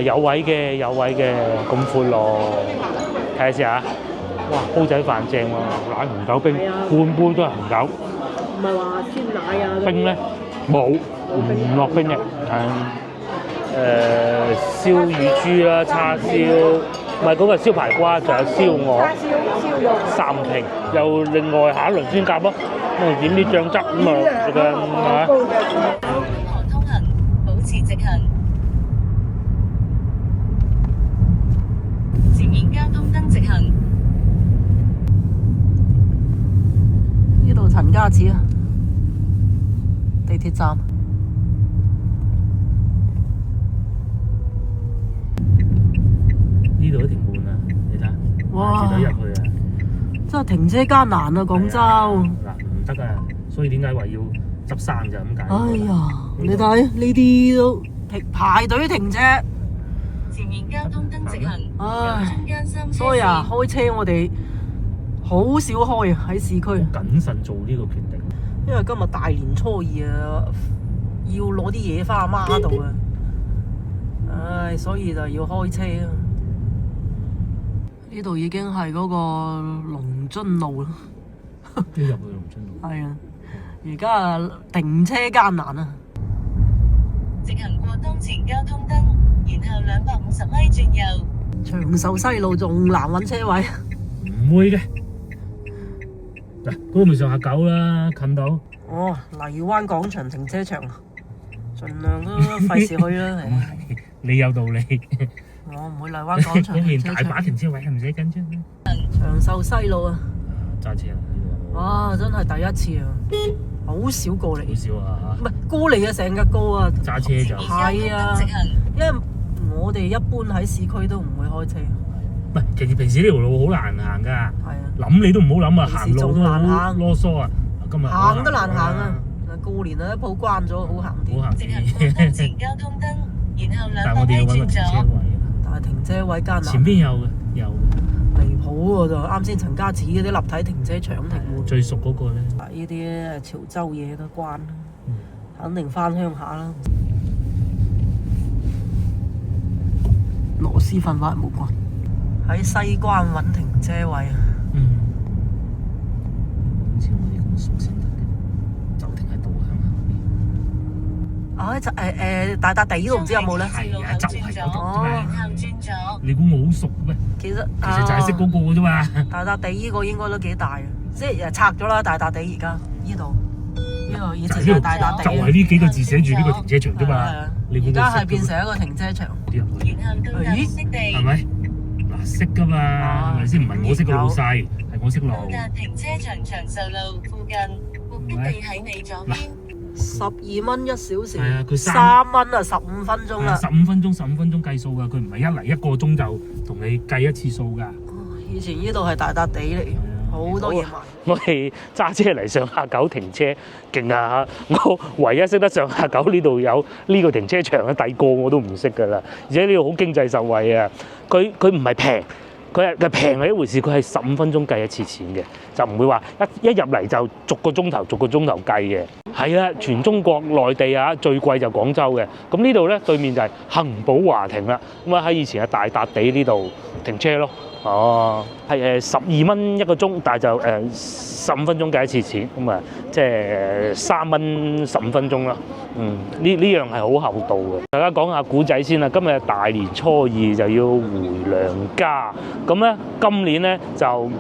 有位嘅，有位嘅，咁闊咯。睇下先嚇，哇，煲仔飯正喎，奶紅豆冰，半杯都係紅豆。唔係話酸奶啊？冰咧冇，唔落冰嘅。燒乳豬啦，叉燒，唔係嗰個燒排骨，仲有燒鵝、燒肉三拼，又另外下一輪先夾咯。咁點啲醬汁咁啊，係河通行，保持直行。前面交通燈直行。呢度陳家祠啊，地鐵站。呢度都停滿啦，你睇，哇！住咗入去啊！真係停車艱難啊，廣州。嗱，唔得啊，所以點解話要執生就咁解？哎呀，你睇呢啲都排隊停車。前面交通燈直行。唉，中間三車所以啊，開車我哋好少開啊，喺市區。謹慎做呢個決定，因為今日大年初二啊，要攞啲嘢翻阿媽度啊。唉，所以就要開車啊。呢度已經係嗰個龍津路啦。要入去龍津路。係啊，而家啊停車艱難啊。直行過當前交通燈，然後250米轉右。長壽西路仲難揾車位。唔會嘅。嗱，嗰個咪上下九啦，近到。哦，荔灣廣場停車場，盡量都費事去啦。咁係，你有道理。我唔會荔灣廣場嗰邊停車場。大把停車位，唔使緊張。長壽西路啊！揸車啦呢度。哇，真係第一次啊，好少過嚟。好少啊唔係過嚟啊，成日過啊。揸車就係啊，因為我哋一般喺市區都唔會開車。唔係，其實平時呢條路好難行㗎。係啊。諗你都唔好諗啊，平時行路都仲難好行囉嗦啊。今日行都難行啊！過年啊，鋪關咗，好行啲。好行直行過當前交通燈，然後但係我200米哋要揾個停車轉左。位。但係停車位艱難。前邊有嘅，有嘅。離譜喎就啱先陳家祠嗰啲立體停車場停喎。最熟嗰個咧。呢啲潮州嘢都關，肯定翻鄉下啦。螺絲粉塊冇關。喺西關揾停車位啊！好似我哋咁熟先得嘅，就停喺度向下邊。大笪地呢度唔知有冇咧？係啊，就係嗰度啫嘛。然後轉左。你估我好熟咩？其實就係識嗰個啫嘛。大笪地呢個應該都幾大啊！即係拆咗啦，大笪地而家呢度以前係大笪地。就係呢幾個字寫住呢個停車場啫嘛。而家係變成一個停車場。然後到達目的地。係咪？嗱，識㗎嘛，係咪先？唔係我識個老細，係我識路。到達停車場長壽路附近，目的地喺你左邊。12蚊1小時。係啊，佢3蚊啊，15分鐘啦。15分鐘計數㗎，佢唔係一嚟1個鐘就同你計一次數㗎。以前呢度係大笪地嚟，好多嘢賣。我哋揸車嚟上下九停車，勁啊！我唯一識得上下九呢度有呢個停車場嘅，第二個我都唔識㗎啦。而且呢度好經濟實惠啊！佢唔係平，佢平係一回事，佢係15分鐘計一次錢嘅，就唔會話一入嚟就逐個鐘頭計嘅。係啊，全中國內地啊最貴就廣州嘅。咁呢度咧對面就係恆寶華庭啦。咁啊喺以前係大笪地呢度停車咯。哦，係12蚊1個鐘，但係就15分鐘計一次錢，咁啊即係3蚊15分鐘啦。呢樣係好厚道嘅。大家講下古仔先啦。今日大年初二就要回娘家，咁咧今年咧就唔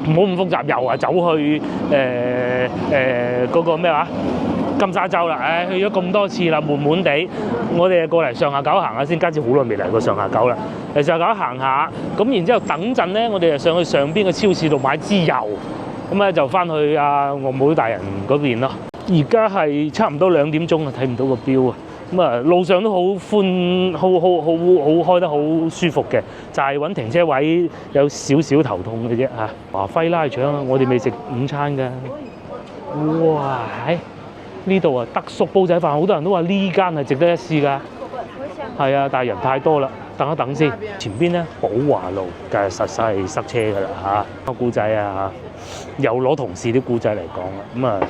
好咁複雜，又話走去嗰個咩話金沙洲啦。去咗咁多次啦，悶地，我哋過嚟上下九行下先。家姐好耐未嚟過上下九啦，嚟上下九行下，咁然之後等陣咧，我哋就上去上邊嘅超市度買支油，咁咧就翻去我妹大人嗰邊咯。而家係差唔多2點鐘啊，睇唔到個錶啊。咁啊，路上都好寬，好開得好舒服嘅，就係揾停車位有少少頭痛嘅啫嚇。華輝拉腸啊，我哋未食午餐㗎。哇！呢度啊，德叔煲仔飯，好多人都話呢間係值得一試㗎。係啊，但係人太多啦，等一等先。前邊咧寶華路，梗係實係塞車㗎啦嚇。個故仔啊嚇，又攞同事啲故仔嚟講啦。咁啊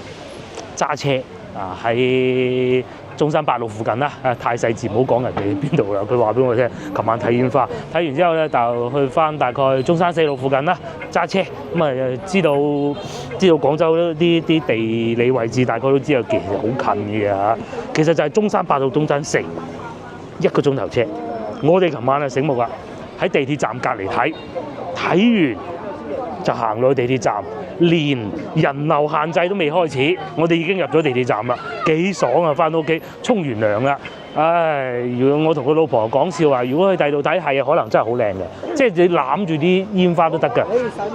揸車啊喺中山八路附近啦，太細緻唔好講人哋邊度啦。佢話俾我聽，琴晚睇煙花，睇完之後咧就去翻大概中山四路附近啦，揸車咁啊知道廣州啲地理位置，大概都知道其實好近嘅嚇。其實就係中山八到中山四1個鐘頭車。我哋琴晚啊醒目啦，喺地鐵站隔離睇完就行落去地鐵站。連人流限制都未開始，我哋已經入咗地鐵站啦，幾爽啊！翻到屋企沖完涼啦，唉！如果我同佢老婆講笑話，如果去第度睇係啊，可能真係好靚嘅，即係你攬住啲煙花都得㗎。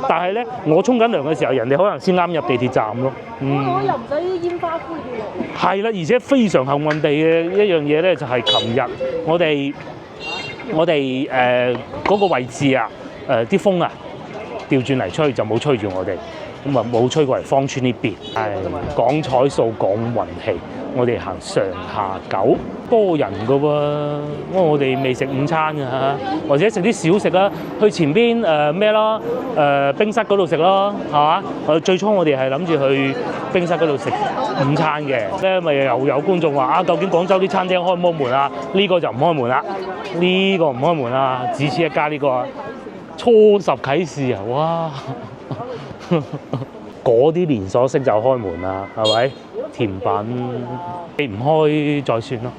但係咧，我沖緊涼嘅時候，人哋可能先啱入地鐵站咯。我又唔使煙花灰嘅係啦，而且非常幸運地嘅一樣嘢咧，就係琴日我哋嗰個位置啊，啲風啊調轉嚟吹就冇吹住我哋。咁啊冇吹過嚟芳村呢邊，講彩數講運氣，我哋行上下九多人噶喎，因為我哋未食午餐㗎嚇，或者食啲小食啦，去前邊咩咯冰室嗰度食咯，係嘛？最初我哋係諗住去冰室嗰度食午餐嘅，咧咪又有觀眾話啊，究竟廣州啲餐廳開唔開門啊？呢個就唔開門啦，呢個唔開門啦，只此一家呢個初十啟示啊，哇！嗰啲連鎖式就開門啦，係咪？甜品你唔開再算咯。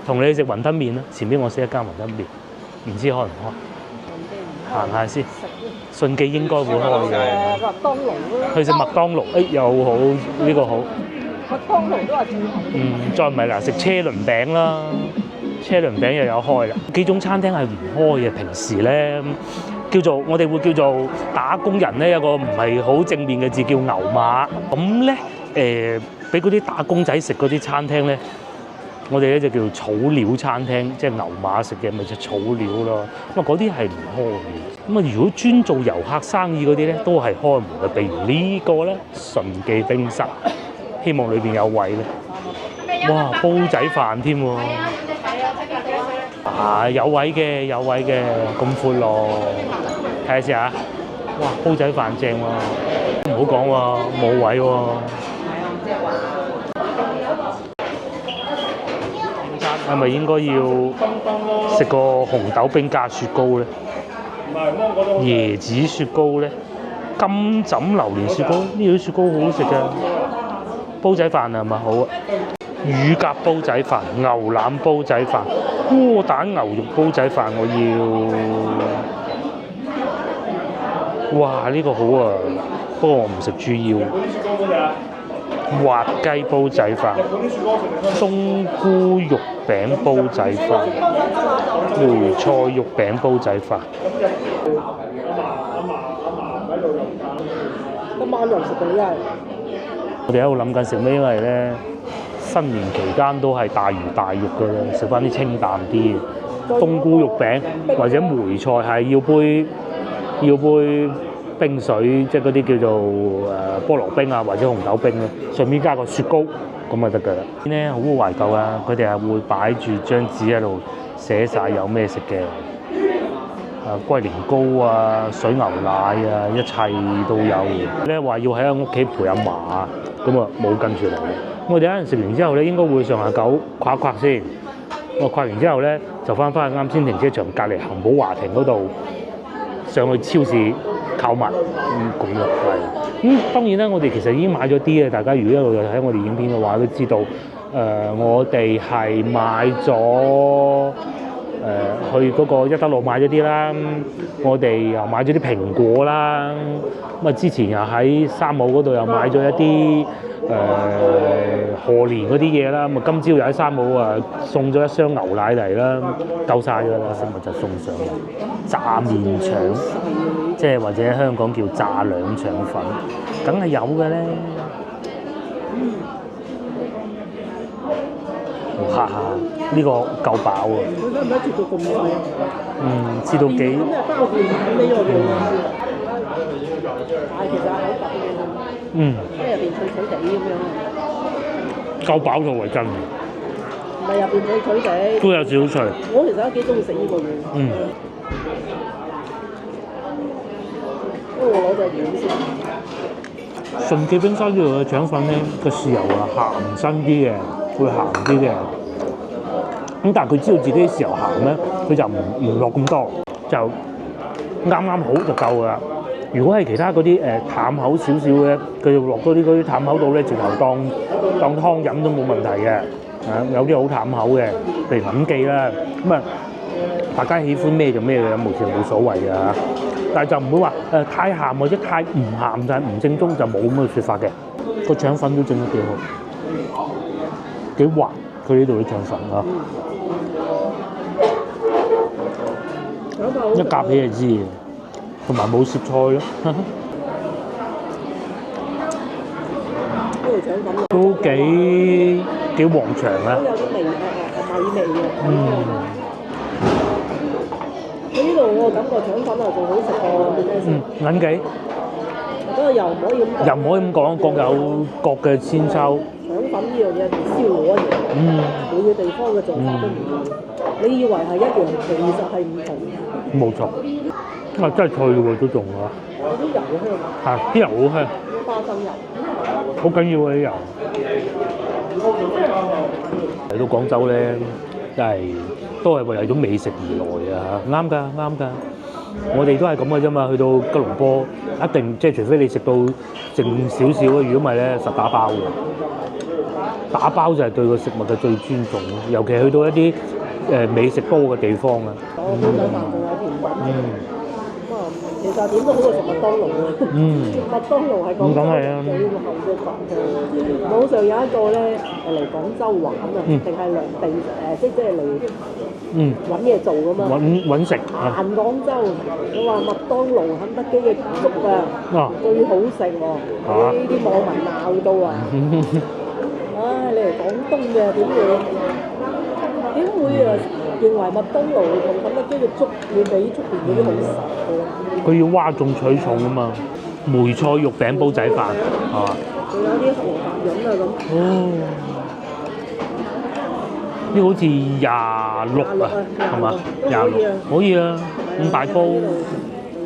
同你食雲吞麵啦，前邊我識一間雲吞麵，唔知開唔開？行下先。順記應該會開嘅。麥當勞咯。去食麥當勞，又好呢個好。麥當勞都話最好。再唔係嗱，食車輪餅啦，車輪餅又有開啦。幾種餐廳係唔開嘅，平時咧。我哋會叫做打工人咧，有個唔係好正面嘅字叫牛馬。咁咧俾嗰啲打工仔食嗰啲餐廳咧，我哋咧就叫草料餐廳，即係牛馬食嘅咪就草料咯。咁啊嗰啲係唔開嘅。咁啊如果專做遊客生意嗰啲咧，都係開門嘅。譬如呢個咧順記冰室，希望裏邊有位咧。哇，煲仔飯添喎！有位嘅，咁闊咯，睇下先嚇。哇，煲仔飯正喎，唔好講喎，冇位喎。係咪應該要食個紅豆冰加雪糕咧？椰子雪糕咧？金枕榴蓮雪糕，呢啲雪糕好好食㗎。煲仔飯係咪好啊？乳鴿煲仔飯、牛腩煲仔飯、窩蛋牛肉煲仔飯，我要。哇！呢個好啊，不過我唔食豬腰。滑雞煲仔飯、冬菇肉餅煲仔飯、梅菜肉餅煲仔飯。今晚又食到啦！我哋喺度諗緊食咩，因為咧新年期間都係大魚大肉嘅啦，食翻啲清淡啲嘅冬菇肉餅或者梅菜係要杯冰水，即係嗰啲叫做菠蘿冰啊或者紅豆冰咯，上面加個雪糕咁就得㗎啦。咧好懷舊啊！佢哋係會擺住張紙喺度寫晒有咩食嘅。龜苓膏啊、水牛奶啊，一切都有。咧話要喺屋企陪阿嫲，咁啊冇跟住嚟嘅。我哋一陣食完之後咧，應該會上下九跨一跨先。我跨完之後咧，就翻去啱先停車場隔離恒寶華庭嗰度，上去超市購物咁咯，係。當然啦，我哋其實已經買咗啲嘅。大家如果一路有睇我哋影片嘅話，都知道我哋係買咗。去嗰個一德路買咗啲啦，我哋又買咗啲蘋果啦，咁啊之前又喺三毛嗰度又買咗一啲賀年嗰啲嘢啦，咁啊今朝又喺三毛送咗一箱牛奶嚟啦，夠晒㗎啦，食物就送上嚟。炸麵腸，即係或者香港叫炸兩腸粉，梗係有嘅咧。哈哈，呢個夠飽喎！佢使唔使切到咁細啊？切到幾？咁係包住呢個嘅，但係其實係口感嘅，即係入邊脆脆地咁樣。夠飽咗喎，真。唔係入邊脆脆地。都有少少脆。我其實都幾中意食呢個嘅。不過我攞隻魚先。順記冰室呢度嘅腸粉咧，個豉油鹹身啲嘅。會鹹啲嘅，咁但係佢知道自己時候行咧，佢就唔落咁多，就啱啱好就夠㗎啦。如果係其他嗰啲淡口少少嘅，佢就落多啲嗰啲淡口度咧，直頭當湯飲都冇問題嘅。有啲好淡口嘅，譬如銀記啦，咁啊大家喜歡咩就咩嘅，目前冇所謂嘅嚇。但係就唔會話太鹹或者太唔鹹，但係唔正宗就冇咁嘅説法嘅。個腸粉都整得幾好，幾滑佢呢度啲腸粉啊！一夾起就知，同埋冇攝菜咯。呢條腸粉啊都幾旺場啊！都有啲味米味嘅。佢呢度我感覺腸粉啊仲好食過咩先？銀記不過又唔可以咁講。又唔可以咁講，各有各嘅千秋。腸粉呢樣嘢同燒鵝一樣，每個地方嘅做法都唔同。你以為係一樣，其實係唔同。冇錯，真係脆喎都仲啊！有啲油香，係啲油好香，花生油。好緊要嘅啲油。嚟到廣州咧，真係都係為咗美食而來啊！啱㗎，啱㗎。我哋都係咁嘅啫嘛，去到吉隆坡一定即係除非你食到剩少少啊，如果唔係咧實打包嘅。打包就係對個食物嘅最尊重咯，尤其去到一啲美食多嘅地方啊。我煲仔飯仲有甜品。咁啊，其實點都好過食麥當勞嘅。麥當勞係廣州最後嘅飯場。網上有一個咧嚟廣州玩啊，定係嚟即係嚟揾嘢做㗎嘛。揾食。行廣州，佢話麥當勞、肯德基嘅粥啊，最好食喎。呢啲網民鬧到啊！唉，你嚟廣東嘅點會啊？認為麥當勞同肯德基嘅粥會比出邊嗰啲好食嘅？佢要嘩眾取寵啊嘛！梅菜肉餅煲仔飯係嘛？仲有啲河白潤啊咁。呢好似26啊，係嘛？26可以啊，咁大煲。仲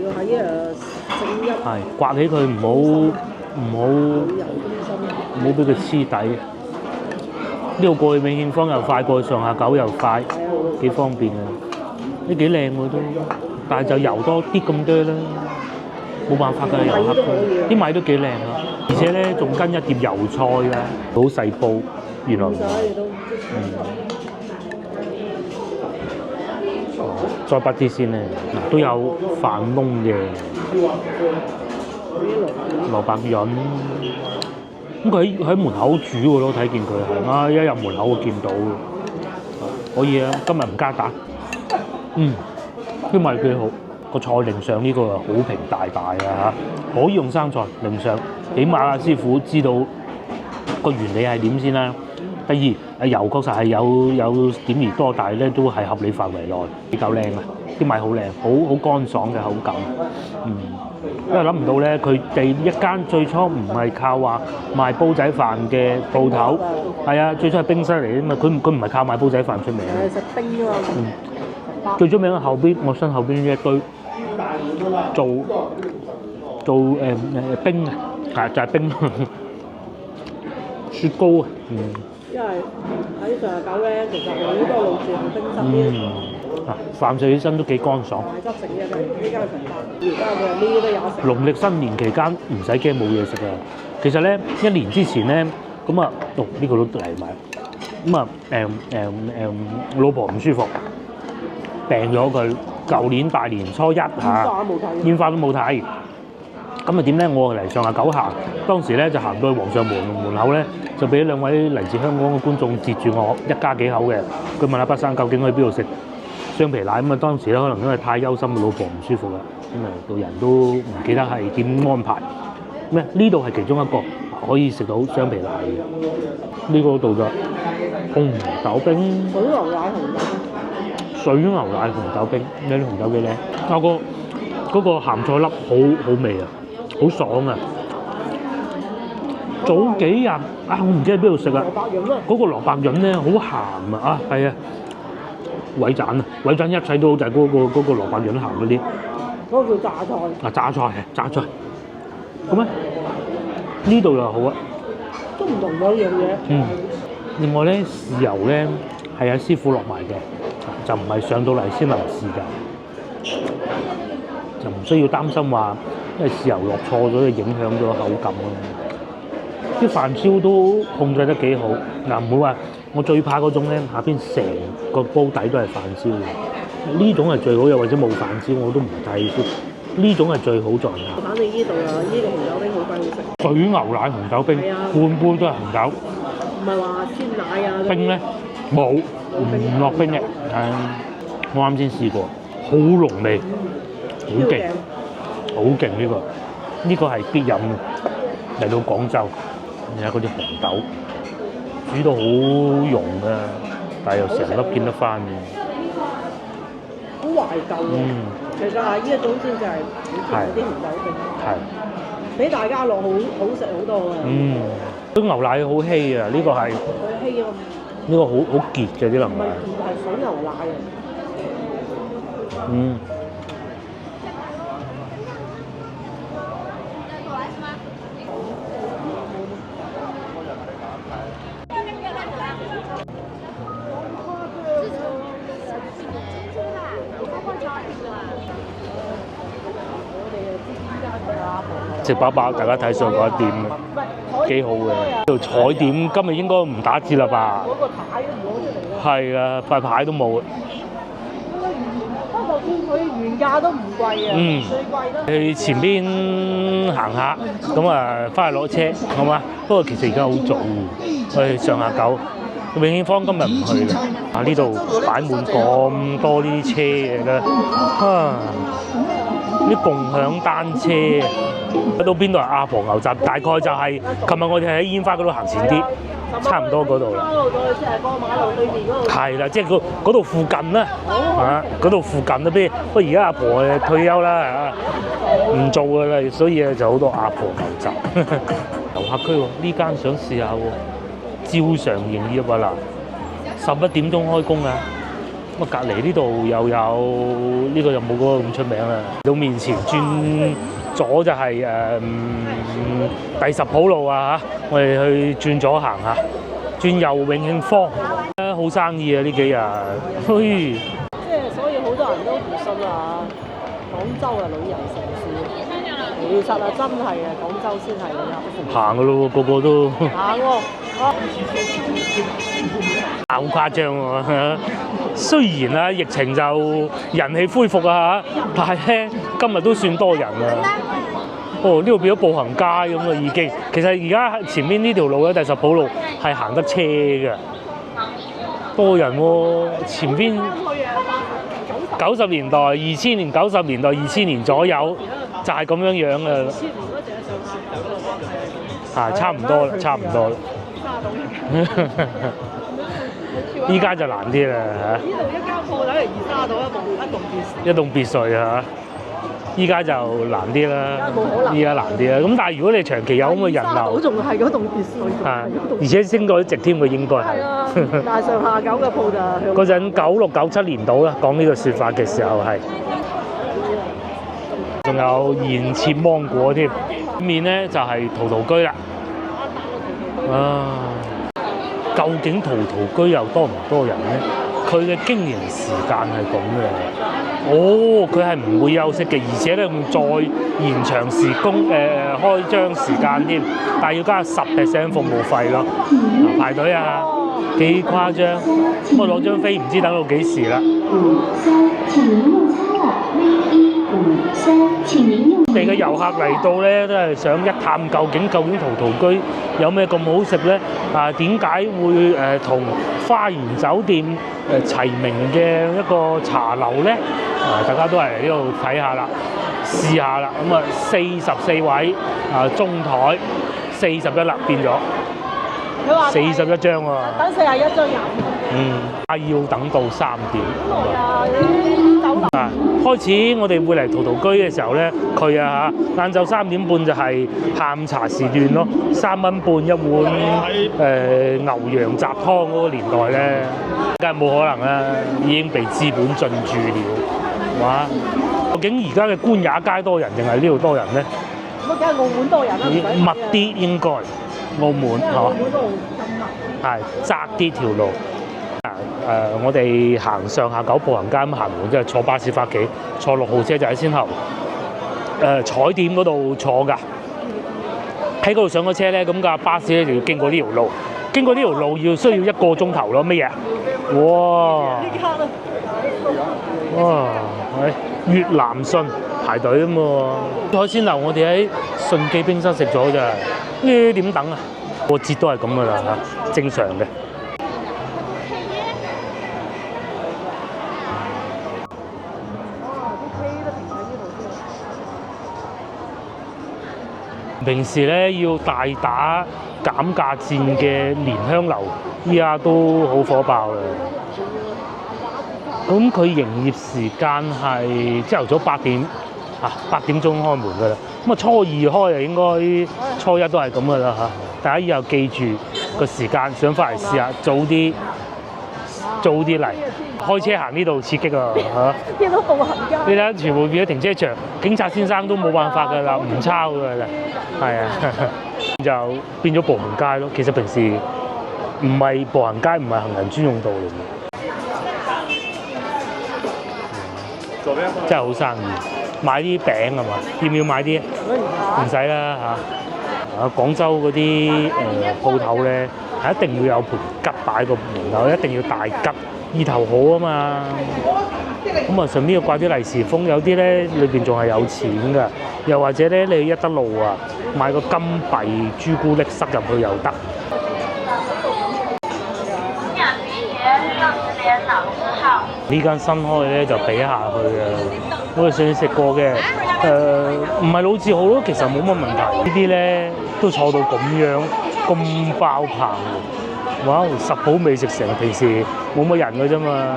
要喺正一。係刮起佢唔好俾佢黐底。呢度過去美獻坊又快，過去上下九又快，幾方便啊！呢幾靚喎都，但係就油多啲咁多啦，冇辦法㗎，油黑區啲米都幾靚啊！而且咧仲跟一碟油菜啊，好細煲，原來。再筆啲先咧，都有飯燶嘅蘿蔔潤。咁佢喺門口煮嘅咯，睇見佢係一入門口會見到嘅，可以啊。今日唔加蛋，啲米幾好，個菜淋上呢個好評大啊嚇，可以用生菜淋上，起碼阿師傅知道個原理係點先啦。第二，油確實係有點而多，但係咧都係合理範圍內，比較靚啊！啲米好靚，好乾爽嘅口感，因為諗唔到咧，佢哋一間最初唔係靠話賣煲仔飯嘅鋪頭，係啊，最初係冰室嚟嘅嘛，佢唔係靠賣煲仔飯出名嘅。食冰啊嘛。最出名嘅後邊，我身後邊呢一堆做冰啊，就係冰雪糕啊，因為喺上下九咧，其實好多路線係冰室啲。飯食起身都幾乾爽。大吉食嘅呢間食飯，而家嘅呢都有食。農曆新年期間唔使驚冇嘢食啊！其實咧1年之前咧，咁啊，呢個都嚟埋。咁啊我老婆唔舒服，病咗佢。舊年大年初一嚇，煙花都冇睇。咁啊點咧？我嚟上下九行，當時咧就行到去皇上門口咧，就俾兩位嚟自香港嘅觀眾截住我，一家幾口嘅。佢問阿北生究竟去邊度食雙皮奶？咁啊當時咧可能因為太憂心，老婆唔舒服啦，咁啊到人都唔記得係點安排。咩？呢度係其中一個可以食到雙皮奶嘅。呢個度就紅豆冰。水牛奶紅豆。水牛奶紅豆冰，有啲紅豆幾靚。嗰個鹹菜粒好味啊！好爽啊！早幾日我唔知喺邊度食啊！嗰個蘿蔔潤咧好鹹啊！係啊，偉盞一切都好，就係嗰個蘿蔔潤鹹嗰啲。嗰個叫榨菜。榨菜。咁咧呢度又好啊。都唔同兩樣嘢。另外咧豉油咧係喺師傅落埋嘅，就唔係上到嚟先臨試嘅，就唔需要擔心話因為豉油落錯咗，就影響咗口感咯。啲飯燒都控制得幾好，嗱唔會話我最怕嗰種咧，下邊成個煲底都係飯燒嘅，呢種係最好，又或者冇飯燒我都唔太歡。呢種係最好在嘅。反正呢度啊，呢個紅豆冰好鬼好食。水牛奶紅豆冰，係啊半杯都係紅豆。唔係話酸奶啊嗰啲冰咧冇，唔落冰嘅。我啱先試過，好濃味，好勁，好勁呢個。呢個係必飲嘅。嚟到廣州，你睇嗰啲紅豆煮到好溶啊，但係又成粒見得翻嘅。好懷舊喎。其實係呢一種先就係以前嗰啲紅豆冰，比大家樂好食好多啊！啲牛奶好稀啊，呢個係佢稀啊，呢個好結嘅啲牛奶。唔係水牛奶啊！食飽飽，大家睇上嗰一店幾好嘅。呢度彩點今日應該唔打折啦吧？嗰個牌都唔攞出嚟啦。係啊，塊牌都冇。就算佢原價都唔貴啊，最貴都去前邊行下，咁啊翻去攞車，好嘛？不過其實而家好早，去上下九。永慶坊今日唔去啦。啊，呢度擺滿咁多呢啲車嘅咧，啲共享單車。去到邊度係阿婆牛雜，大概就係琴日我哋喺煙花嗰度行前啲，差唔多嗰度啦。馬路再先係過馬路對面嗰度。係啦，即係嗰度附近啦，嗰度附近啊，不過而家阿婆退休啦唔做噶啦，所以就好多阿婆牛雜。遊客區喎，呢間想試下喎，照常營業啊嗱，11點鐘開工啊。咁啊，隔離呢度又有呢個就冇嗰個咁出名啦。到面前轉左就係第10鋪路啊嚇，我哋去轉左行下，轉右永慶坊，好生意啊呢幾日，即係所以好多人都唔信啊，廣州係旅遊城市，其實啊真係啊，廣州先係旅遊城市。行噶咯喎，個個都行喎，好誇張喎。雖然啊疫情就人氣恢復啊嚇，但係咧今日都算多人啊。哦，呢度變咗步行街咁啊已經。其實而家前面呢條路咧，第10鋪路係行得車嘅，多人喎。前邊90年代、2000年、90年代、2000年左右就係咁樣樣嘅。差唔多啦，差唔多啦。依家就難啲啦嚇。呢度一間鋪等於2、3棟一棟別墅嚇。依家就難啲啦，依家難啲啦。咁但係如果你長期有咁嘅人流，仲係嗰棟別墅，而且升到一值添，佢應該係。係啊，但係上下九嘅鋪就嗰陣96、97年度啦，講呢個説法嘅時候係。仲有鹽切芒果添，面咧就係陶陶居啦。究竟陶陶居又多唔多人咧？佢嘅經營時間係咁嘅。佢係唔會休息嘅，而且咧仲再延長開張時間添，但係要加10% 服務費咯。排隊啊，幾誇張！咁我攞張飛唔知等到幾時啦。我哋嘅遊客嚟到咧，都係想一探究竟陶陶居有咩咁好食咧？點解會同花園酒店齊名嘅一個茶樓咧？大家都係嚟呢度睇下啦，試下啦。咁啊，44位中台41啦，變咗41張喎。等41張人。要等到3點。咁耐啊！啲酒樓。開始我哋會嚟陶陶居嘅時候咧，佢晏晝3點半就係下午茶時段咯，3蚊半一碗牛羊雜湯嗰個年代咧，梗係冇可能啦，已經被資本進駐了，哇！究竟而家嘅官也街多人定係呢度多人咧？咁梗係澳門多人啦，密啲應該，澳門嚇，澳門嗰度咁密。係窄啲條路。我哋行上下九步行街咁行完，即係坐巴士翻屋企，坐6號車就喺先後彩點嗰度坐㗎。喺嗰度上咗車咧，咁架巴士咧就要經過呢條路，經過呢條路需要1個鐘頭咯。乜嘢？哇！哇！越南順排隊啊嘛！海鮮樓我哋喺順記冰室食咗咋，呢點等啊？個節都係咁噶啦嚇，正常嘅。平時咧要大打減價戰嘅蓮香樓，依家都好火爆啦。咁佢營業時間係朝頭早8點8點鐘開門㗎啦。咁啊初二開啊，應該初一都係咁㗎啦嚇。大家以後記住個時間，想翻嚟試下早啲嚟。開車行呢度刺激啊嚇！見到步行街，你睇下全部變咗停車場，警察先生都冇辦法㗎啦，唔抄㗎啦，係啊，就變咗步行街咯。其實平時唔係步行街，唔係行人專用道嚟嘅。真係好生意，買啲餅係嘛？要唔要買啲？唔使啦嚇。廣州嗰啲鋪頭咧，係一定要有盤桔擺個門口，一定要大桔。意頭好啊嘛，咁啊上邊要掛啲利是封，有啲咧裏邊仲係有錢㗎，又或者咧你去一德路啊買個金幣朱古力塞入去又得。呢間新開咧就比下去啊，我哋上次食過嘅，唔係老字號咯，其實冇乜問題。呢啲咧都坐到咁樣咁爆棚。哇！10鋪未食成，平時冇乜人㗎啫嘛。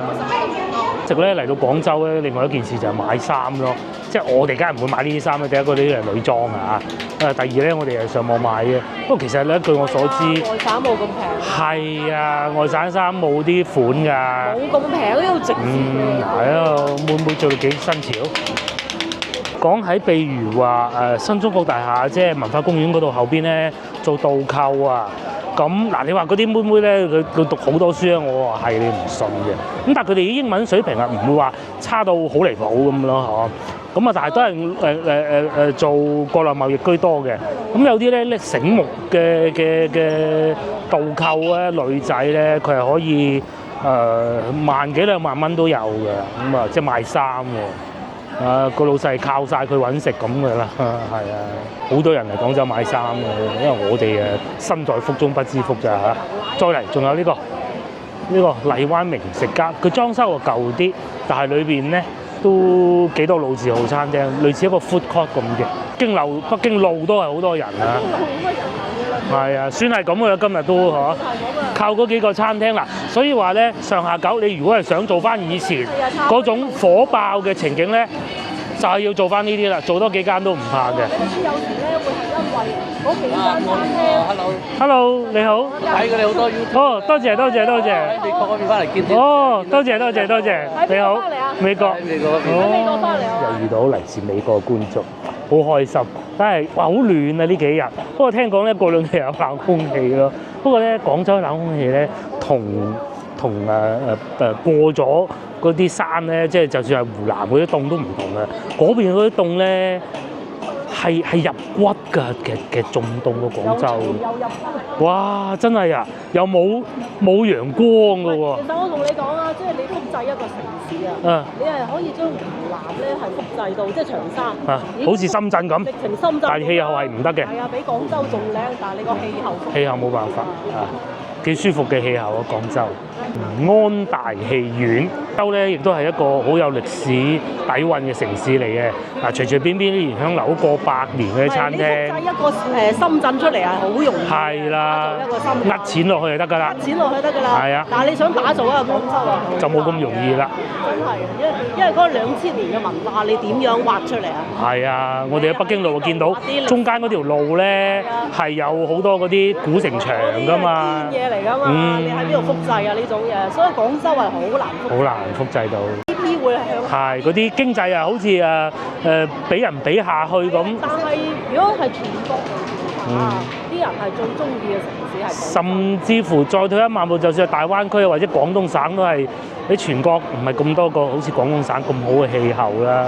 直咧嚟到廣州咧，另外一件事就係買衫咯。即係我哋梗係唔會買呢啲衫啦。第一個呢啲係女裝啊，第二咧我哋係上網買嘅。不過其實咧據我所知，外省冇咁平。係啊，外省衫冇啲款㗎。冇咁平，呢度值錢。係啊，會唔會做到幾新潮？講喺譬如話新中國大廈，即係文化公園嗰度後邊咧做導購啊。咁嗱，你話嗰啲妹妹咧，佢讀好多書啊，我話係你唔信嘅。咁但係佢哋啲英文水平啊，唔會話差到好離譜咁咯，嗬。咁啊，但係都係做國內貿易居多嘅。咁有啲咧醒目嘅導購咧，女仔咧，佢係可以萬幾2萬蚊都有嘅。咁啊，即係賣衫喎。個老細靠晒佢揾食咁嘅啦，係啊，好多人嚟廣州買衫嘅，因為我哋身在福中不知福咋嚇。再嚟，仲有呢個荔灣名食家，佢裝修啊舊啲，但係裏邊咧都幾多老字號餐廳，類似一個 food court 咁嘅。北京路都係好多人啊，係啊，算係咁嘅啦，今日都嚇。靠嗰幾個餐廳啦，所以話咧上下九，你如果係想做翻以前嗰種火爆嘅情景咧，就係要做翻呢啲啦，做多幾間都唔怕嘅。有時咧會係因為嗰幾間餐廳。Hello， 你好。睇佢哋好多 YouTube。哦，多謝。美國嗰邊翻嚟見啲。哦，多謝。你好。美國。美國嗰邊。美國翻嚟啊！又遇到嚟自美國嘅觀眾，好開心。但係哇，好暖啊呢幾日。不過聽講咧過兩日有冷空氣咯。不過咧廣州冷空氣咧同過咗嗰啲山咧，即係就算係湖南嗰啲凍都唔同嘅。嗰邊嗰啲凍咧係入骨㗎嘅仲凍過廣州。哇！真係啊，又冇陽光㗎喎。其實我同你講啊，即係你複製一個城市啊，你係可以將湖南咧係複製到即係長沙好似深圳咁，直情深圳，但係氣候係唔得嘅。係啊，比廣州仲靚，但係你個氣候冇辦法啊，幾舒服嘅氣候啊，廣州。安大戲院，州咧亦都係一個好有歷史底蘊嘅城市嚟嘅。嗱，隨便啲蓮香樓過100年嘅餐廳，複製一個深圳出嚟係好容易。係啦，呃錢落去就得㗎啦。錢落去得㗎啦。係啊，但係你想打造一個廣州啊，就冇咁容易啦。真係，因為嗰2000年嘅文化，你點樣畫出嚟啊？係啊，我哋喺北京路見到中間嗰條路咧係有好多嗰啲古城牆㗎嘛。嘢嚟㗎嘛，你喺邊度複製啊呢種嘢？所以廣州係好難複製到。呢啲會係嗰啲經濟啊，好似俾人比下去咁。但係如果係全國嚟講，啲人係最中意嘅城市係廣州。甚至乎再退一萬步，就算係大灣區或者廣東省都係喺全國唔係咁多個好似廣東省咁好嘅氣候啦，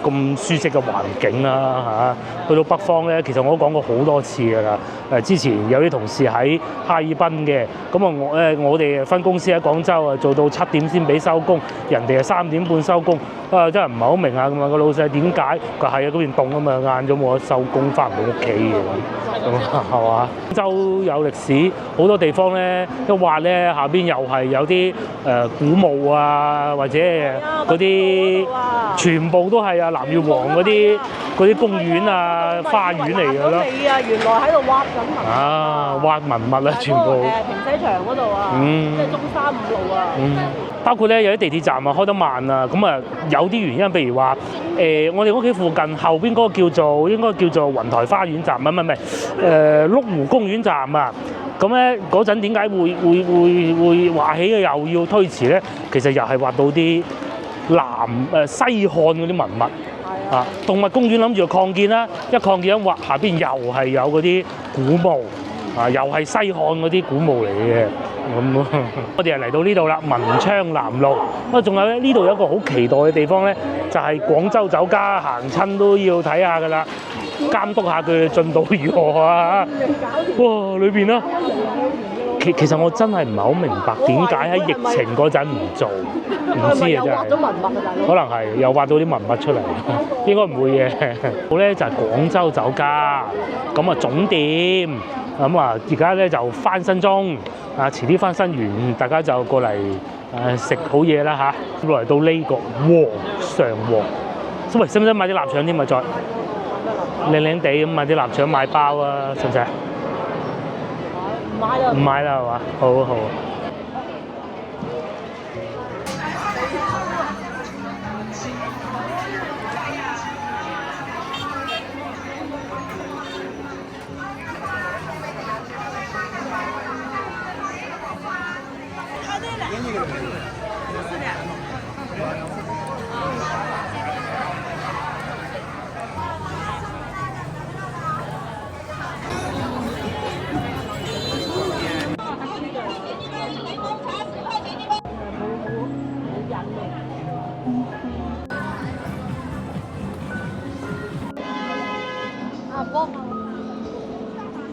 咁舒適嘅環境啦嚇。去到北方咧，其實我都講過好多次㗎啦。之前有啲同事喺哈爾濱嘅，咁啊我哋分公司喺廣州啊，做到7點先俾收工，人哋係3點半收工。真係唔係好明啊！咁啊個老細點解？佢係啊嗰邊凍啊嘛，晏咗冇得收工，翻唔到屋企嘅，咁係嘛？廣州有歷史，好多地方咧一挖咧下邊又係有啲古墓啊，或者嗰啲全部都係啊南越王嗰啲公園啊、花園嚟㗎啦。你啊，原來喺度挖緊文物挖文物啊，全部。停車場嗰度啊，即係中山5路啊。包括咧有啲地鐵站啊開得慢啊，咁啊有啲原因，譬如話我哋屋企附近後邊嗰個應該叫做雲台花園站，唔係麓湖公園站啊。咁咧嗰陣點解會話起又要推遲咧？其實又係挖到啲西漢嗰啲文物啊。動物公園諗住擴建啦，一擴建一挖下邊又係有嗰啲古墓啊，又係西漢嗰啲古墓嚟嘅。咁我哋又嚟到呢度啦，文昌南路。仲有咧呢度有一個好期待嘅地方咧，就係廣州酒家，行親都要睇下㗎啦，監督下佢嘅進度如何啊！哇，裏邊啦，其實我真係唔係好明白點解喺疫情嗰陣唔做，唔知啊真係。可能係又挖到啲文物出嚟，應該唔會嘅。好咧就係廣州酒家，咁啊總店，咁啊而家咧就翻新中。遲啲翻新完，大家就過嚟食好嘢啦嚇。落嚟到呢個和尚喎，喂，使唔使買啲臘腸添啊？再靚靚地咁買啲臘腸買包啊，使唔使？唔買啦。唔買啦係嘛？好啊好啊。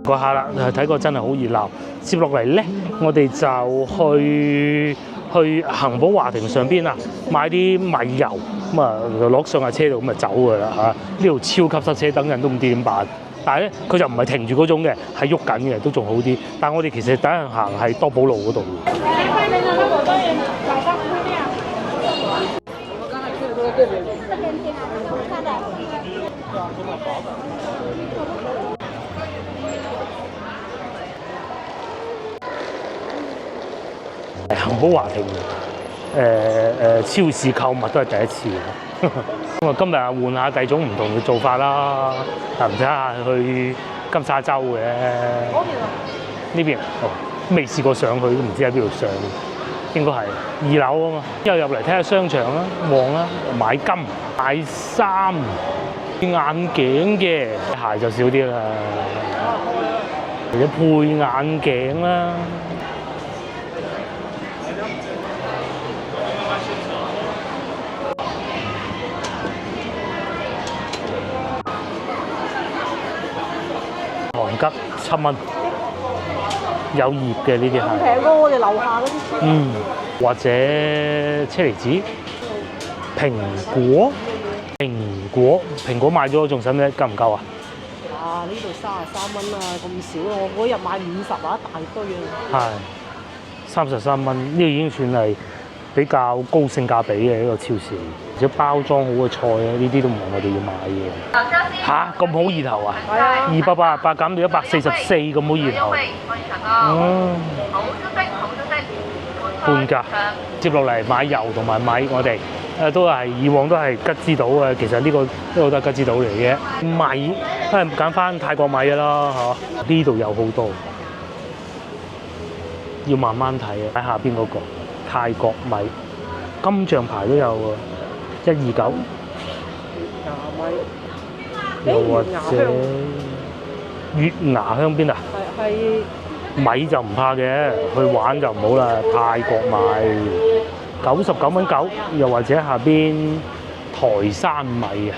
嗰下啦，睇過真係好熱鬧。接落嚟咧，我哋就去恆寶華庭上邊啊，買啲米油，咁啊攞上架車度咁啊走㗎啦嚇。呢度超級塞車，等人都唔知點辦。但係咧，佢就唔係停住嗰種嘅，係喐緊嘅，都仲好啲。但係我哋其實第一行係多寶路嗰度。恆寶華庭超市購物都係第一次。咁啊，今日換下第二種唔同嘅做法啦，唔使下去金沙洲嘅。呢邊哦，未試過上去，都唔知喺邊度上。應該係2樓啊嘛。之後入嚟睇下商場啦，望啦，買金、買衫、眼鏡嘅鞋就少啲啦，或者配眼鏡啦。韓桔7蚊，有葉嘅呢啲係。平過我哋樓下嗰啲。或者車厘子、蘋果買咗仲使唔使夠唔夠啊？呢度33蚊啊，咁少啊！我嗰日買50啊，一大堆啊。係33蚊，呢個已經算係比較高性價比嘅一個超市。而且包裝好嘅菜咧，呢啲都唔係我哋要買嘅。嚇，咁好意頭啊！288減到144，咁好意頭。半價。接落嚟買油同埋米，我哋都係以往都係吉之島嘅，其實呢個都係吉之島嚟嘅。米都係揀翻泰國米嘅啦，嚇。呢度有好多，要慢慢睇啊！喺下邊嗰個泰國米，金象牌都有喎，129。又或者月牙鄉邊啊？係米就唔怕嘅，去玩就唔好啦。泰國米99.9，又或者下邊台山米啊，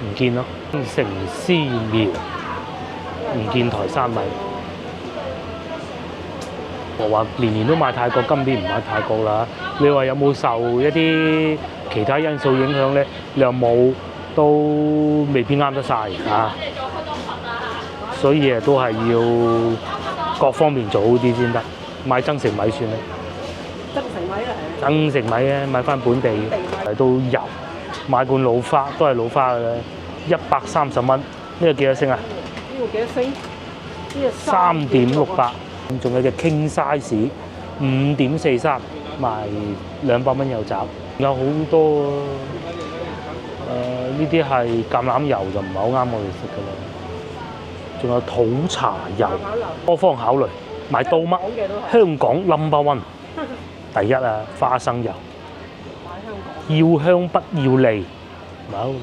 唔見咯。城絲苗唔見台山米。我話年年都買泰國，今年唔買泰國啦。你話有冇受一啲其他因素影響咧？你又冇，都未必啱得晒啊！所以啊，都係要各方面做好啲先得。買增城米算啦，增城米啊，增城米咧買翻本地嚟到油，買罐老花都係老花嘅啦，130蚊。呢個幾多升啊？呢個幾多升？呢個3.68。仲有隻 King size 5.43，賣200蚊有找，有好多呢啲係橄欖油就唔係好啱我哋食㗎啦。仲有土茶油，多方考慮買刀乜？香港 No.1 第一啊，花生油，要香不要膩，冇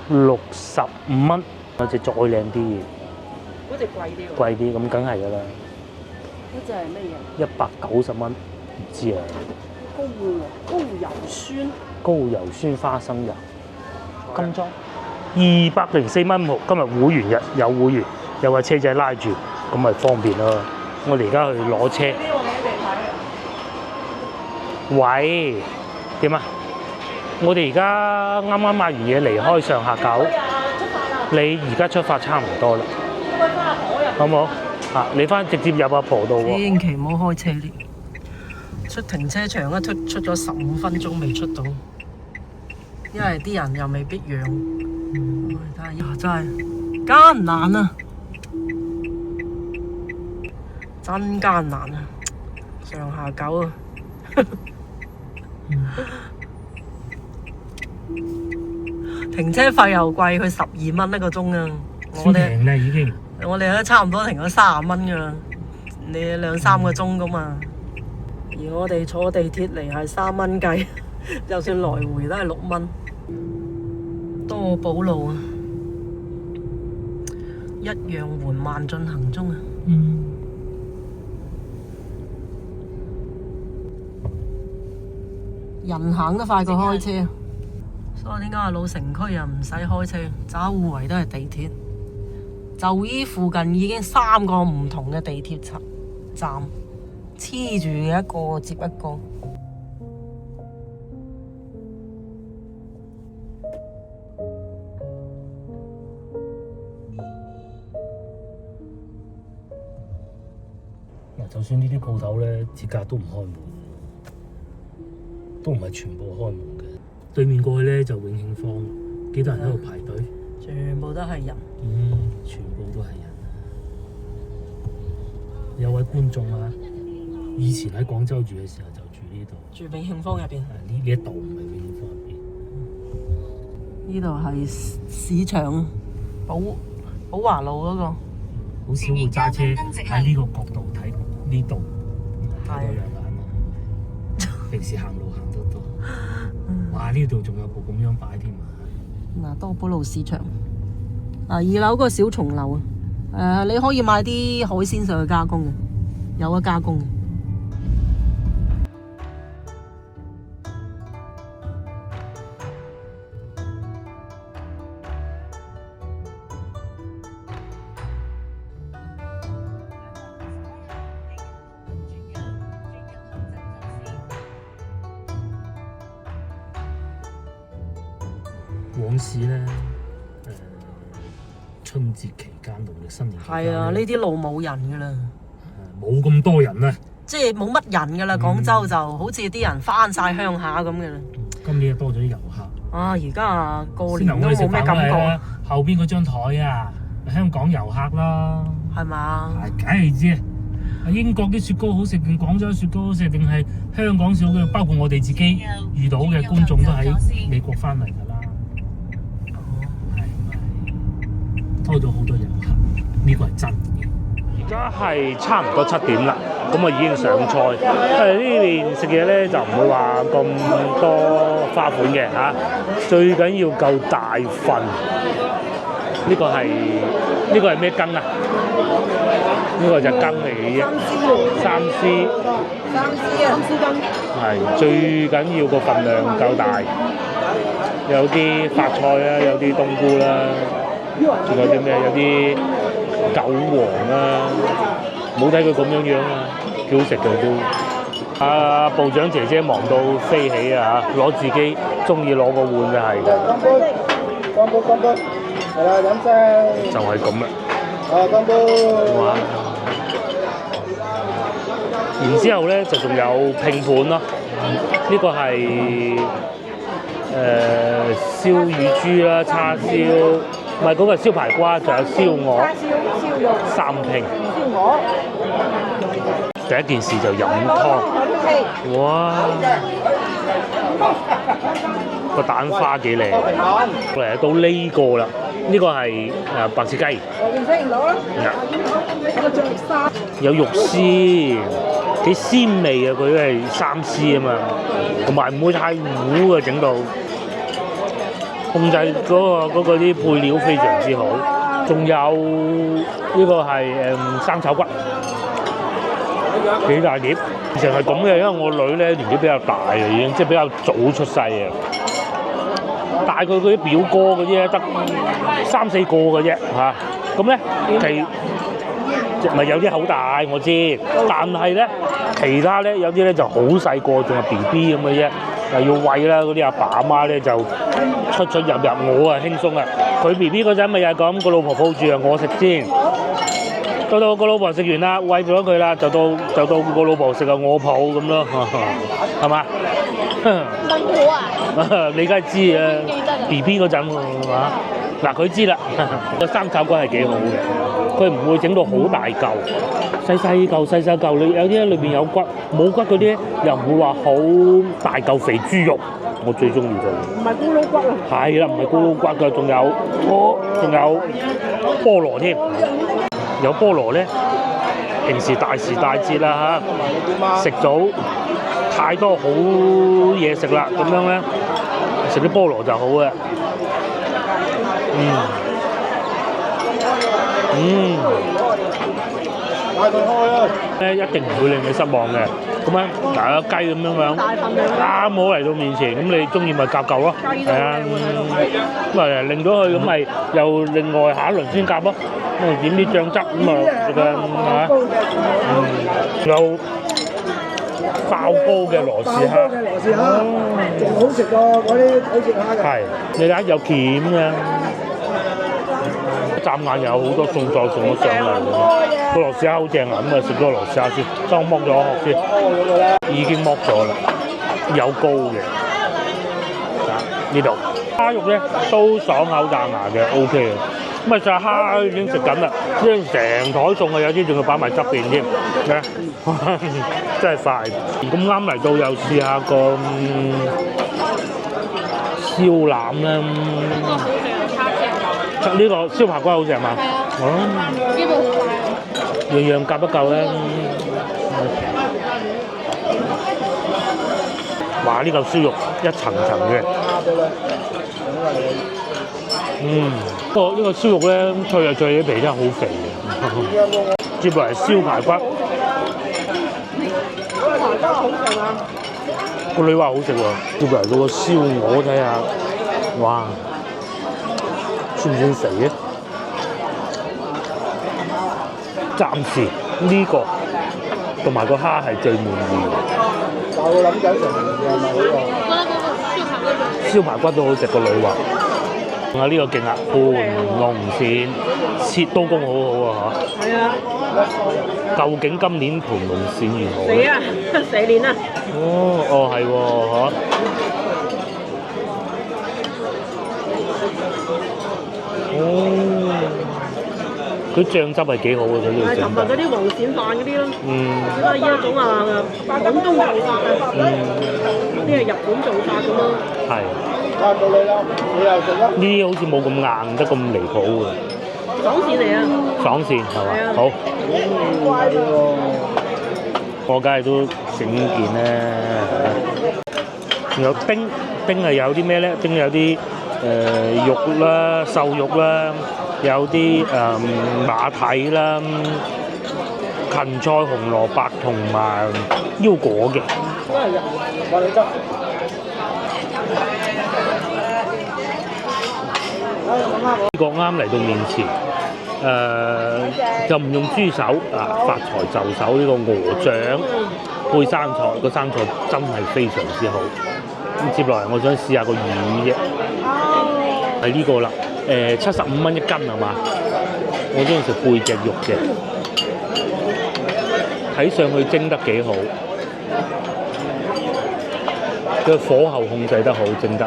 165蚊，有隻再靚啲嘅。嗰隻貴啲喎。貴啲咁梗係㗎啦，嗰隻係咩嘢？ 190蚊，唔知啊。高油酸。高油酸花生油，金裝204蚊1毫。今日會員日有會員，有個車仔拉住，咁咪方便咯。我哋而家去攞車。喂，點啊？我哋而家啱啱買完嘢離開上下九，你而家出發差唔多啦。好唔好？啊，你直接入阿婆度喎。千祈唔好開車呢，出停車場啊，出咗15分鐘未出到，因為啲人又未必讓。睇下，真係艱難啊！真艱難啊！上下九啊！停車費又貴，佢12蚊一個鐘啊！算平啦已經。我哋都差唔多停咗30蚊噶啦，你2-3個鐘噶嘛。而我哋坐地鐵嚟係3蚊雞，就算來回都係6蚊。多寶路啊，一樣緩慢進行中啊。人行得快過開車，所以點解話老城區又唔使開車，找互為都係地鐵。就依附近已經3個唔同嘅地鐵站，黐住一個接一個。就算呢啲鋪頭咧，節假都唔開門，都唔係全部開門嘅。對面過去咧就永慶坊，幾多人喺度排隊？全部都係人。全部都係人。有位觀眾啊，以前喺廣州住嘅時候就住呢度。住永慶坊入邊。呢一度唔係永慶坊入邊。呢度係市場寶華路嗰個。好少會揸車喺呢個角度睇呢度，睇多兩眼咯。平時行路行得多。哇！呢度仲有部咁樣擺添啊！嗱，多寶路市場。2樓嗰個小松樓啊，你可以買啲海鮮上去加工嘅，有得加工嘅。往時咧，春節期間、農曆新年期間，係啊，呢啲路冇人㗎啦，冇咁多人啊，即係冇乜人㗎啦。廣州就好似啲人返晒鄉下咁嘅啦。今年多咗啲遊客。啊，而家過年都冇咩感覺。後邊嗰張台啊，香港遊客啦，係嘛？梗係知。英國啲雪糕好食定廣州雪糕好食定係香港雪糕？包括我哋自己遇到嘅觀眾都喺美國翻嚟㗎啦。多咗好多遊客，呢個係真嘅。而家係差唔多7點啦，咁啊已經上菜。呢邊食嘢咧就唔會話咁多花款嘅嚇，最緊要夠大份。呢個係咩羹啊？呢個就羹嚟嘅啫，三絲係最緊要個份量夠大，有啲發菜啦，有啲冬菇啦，仲有啲咩？有啲韭黃啦，冇睇佢咁樣啊，幾好食嘅都。部長姐姐忙到飛起啊！攞自己中意攞個碗就係。乾杯，係啦，飲聲。就係咁啦。乾杯。哇！然之後咧就仲有拼盤咯，呢個係燒乳豬啦、叉燒，唔係嗰個燒排骨，仲有燒鵝、燒肉、三拼。燒鵝。第一件事就飲湯，哇！個蛋花幾靚，嚟到呢個啦，呢個係白切雞，有肉絲，幾鮮味啊！佢都係三絲啊嘛，同埋唔會太糊啊，整到控制嗰個啲配料非常之好，仲有呢個係生炒骨。幾大碟，成係咁嘅，因為我女咧年紀比較大啊，已經即係比較早出世啊。大佢嗰啲表哥嗰啲咧得3、4個嘅啫嚇，咁咧咪有啲好大我知，但係咧其他咧有啲咧就好細個，仲係 BB 咁嘅啫，又要餵啦，嗰啲阿爸阿媽咧就出入，我啊輕鬆啊，佢 BB 嗰陣咪又係咁，個老婆抱住啊，我食先。到個老婆食完啦，餵咗佢啦，就到個老婆食啊，我抱咁咯，係嘛？問我啊？你梗係知啊 ，BB 嗰陣喎，嗱佢知啦，個生炒骨係幾好嘅，佢唔會整到好大嚿，細嚿，你有啲裏邊有骨，冇骨嗰啲又唔會話好大嚿肥豬肉，我最中意佢。唔係咕嚕骨啊？係啦，唔係咕嚕骨㗎，仲有菠蘿添。有菠蘿咧，平時大時大節啦嚇，食到太多好嘢食啦，咁樣咧食啲菠蘿就好嘅。一定唔會令你失望嘅。咁樣大個雞咁樣啱好嚟到面前，咁你中意咪夾嚿咯，係啊，咁啊令到佢咁咪又另外下一輪先夾咯。咁啊點啲醬汁咁啊食啊嚇，有爆煲嘅羅氏蝦，仲好食過嗰啲土隻蝦嘅。係你睇有鉗嘅，眨眼有好多餸再送咗上嚟嘅。個羅氏蝦好正啊，咁啊食咗個羅氏蝦先，將剝咗殼先，已經剝咗啦，有膏嘅。呢度蝦肉咧都爽口彈牙嘅 ，OK 嘅。咁啊，隻蝦已經食緊啦，因為成台餸啊，有啲仲要擺埋側邊添，真係快。咁啱嚟到又試下個燒腩啦。呢個燒排骨好食係嘛？呢個好大。樣樣夾得夠咧。哇！呢嚿燒肉一層層嘅。不過呢個燒肉咧脆脆，啲皮真係好肥嘅。接落嚟燒排骨，個女話好食喎。接落嚟嗰個燒鵝睇下，哇！算唔算肥咧？暫時呢個同埋個蝦係最滿意嘅。我諗緊成係咪呢個？燒排骨都好食，個女話。仲有呢個勁啊，盤龍鱔切刀工好好啊嚇。係啊。究竟今年盤龍鱔如何？死啊！死年啊！哦係喎佢醬汁係幾好嘅，佢呢個醬汁。尋日嗰啲黃鱔飯嗰啲咯。只不過依一種啊廣東做法啊。啲係日本做法咁咯。係。到你啦，你又食啦。呢啲好似冇咁硬得咁離譜嘅。爽線嚟啊！爽線係嘛？好。乖喎。我梗係都整件咧。仲有丁係有啲咩咧？丁有啲肉啦、瘦肉啦。有啲馬蹄啦、芹菜、紅蘿蔔同埋腰果嘅。呢個啱嚟到面前，就唔用豬手啊，發財就手呢個鵝掌配生菜，個生菜真係非常之好。咁接落嚟，我想試下個魚啫，係呢個啦，75蚊一斤係嘛？我中意食背脊肉嘅，睇上去蒸得幾好，個火候控制得好，蒸得。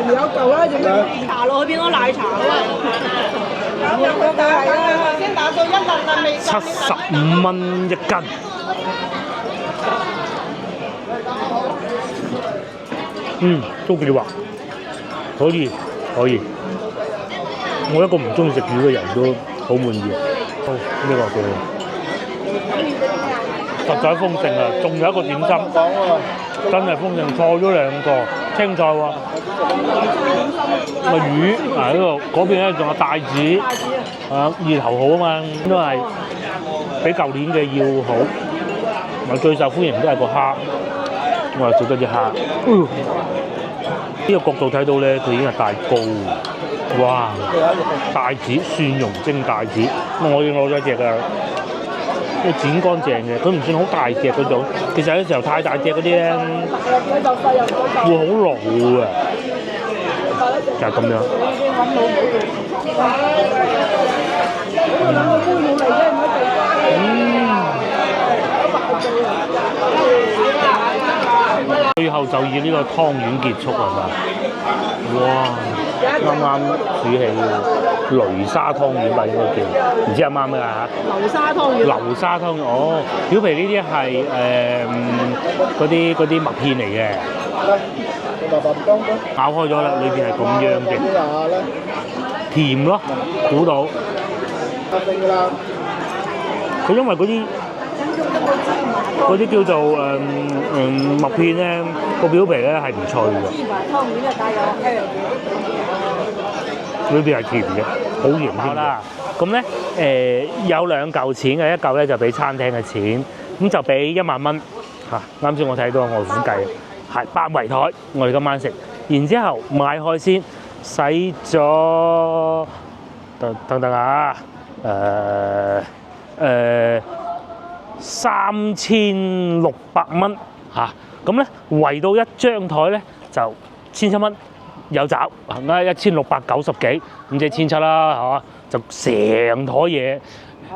有嚿啦，仲要茶落去變咗奶茶喎。有個價係啦，先打到1輪啦，未75蚊一斤。都幾滑，可以。我一個唔中意食魚嘅人都好滿意。好，呢個幾好，實在豐盛啊！仲有一個點心，真係豐盛，錯咗2個青菜喎。個魚啊，嗰邊咧仲有帶子，意頭好啊嘛，都係比舊年嘅要好。我最受歡迎都係個蝦，我又食多隻蝦。呢個角度睇到咧，佢已經係大膏，哇！帶子蒜蓉蒸帶子，我已經攞咗一隻㗎，要剪乾淨嘅，佢唔算好大隻嗰種。其實有時候太大隻嗰啲咧，會好老啊，就係咁樣。最後就以呢個湯圓結束係嘛？哇！啱啱煮起雷沙湯圓吧，應該叫，唔知啱唔啱㗎嚇？流沙湯圓。流沙湯圓，哦，表皮呢啲係嗰啲麥片嚟嘅，咬開咗啦，裏邊係咁樣嘅，甜咯，估到。佢因為嗰啲叫做麥片咧，個表皮咧係唔脆嘅，裏邊係甜嘅，好鹽添啦。咁咧有2嚿錢嘅，一嚿咧就俾餐廳嘅錢，咁就俾1萬蚊嚇。啱先我睇到外父計係8圍台，我哋今晚食，然之後買海鮮，使咗等啊3600蚊嚇，咁咧圍到一張台咧就1700蚊有找，啱1690幾，咁即係1700啦，係嘛？就成台嘢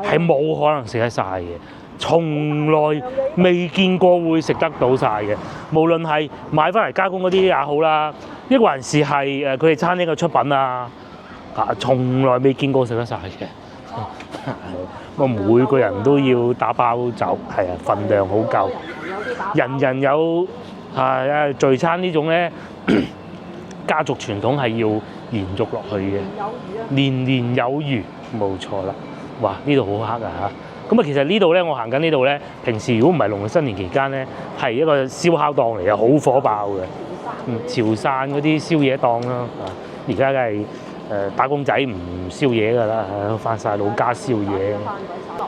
係冇可能食得晒嘅，從來未見過會食得到晒嘅。無論係買翻嚟加工嗰啲也好啦，一個人是係佢哋餐廳嘅出品啊，從來未見過食得晒嘅。我每個人都要打包走，係啊，份量好夠，人人有聚餐呢種咧，家族傳統係要延續落去嘅，年年有餘，冇錯啦。哇！呢度好黑啊嚇！咁啊，其實呢度咧，我行緊呢度咧，平時如果唔係農曆新年期間咧，係一個燒烤檔嚟嘅，好火爆嘅。潮汕嗰啲宵夜檔啦，而家梗係打工仔唔宵夜㗎啦，返晒老家宵夜。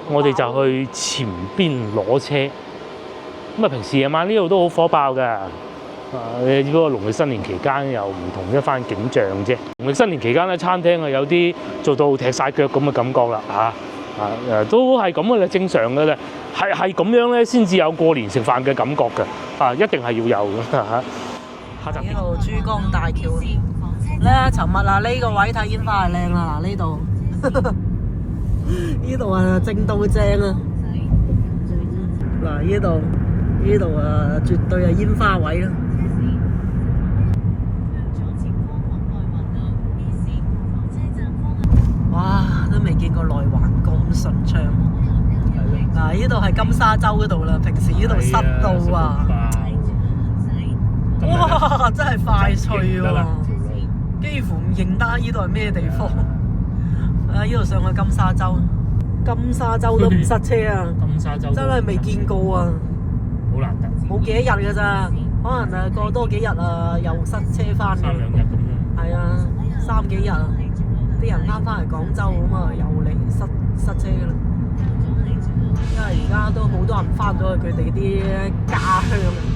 我哋就去前邊攞車。咁啊，平時夜晚呢度都好火爆㗎。只不過農曆新年期間又唔同一番景象啫。農曆新年期間咧，餐廳啊有啲做到踢晒腳咁嘅感覺啦，都係咁嘅啦，正常嘅啦，係咁樣咧先至有過年食飯嘅感覺㗎，一定係要有㗎嚇。呢度珠江大橋咧，尋日啊呢個位睇煙花係靚啦，嗱呢度呢度啊正到正啊，嗱呢度啊絕對係煙花位啦。哇！都未見過內環咁順暢。嗱，呢度係金沙洲嗰度啦，平時呢度塞到啊！哇！真係快脆喎，幾乎唔認得呢度係咩地方。呢度上去金沙洲，金沙洲都唔塞車啊！金沙洲真係未見過啊！好難得，冇幾多日㗎咋，可能過多幾日又塞車翻。3-2日咁樣。係啊，3幾日啊，啲人啱翻嚟廣州咁啊，又嚟塞車啦。因為而家都好多人翻咗去佢哋啲家鄉。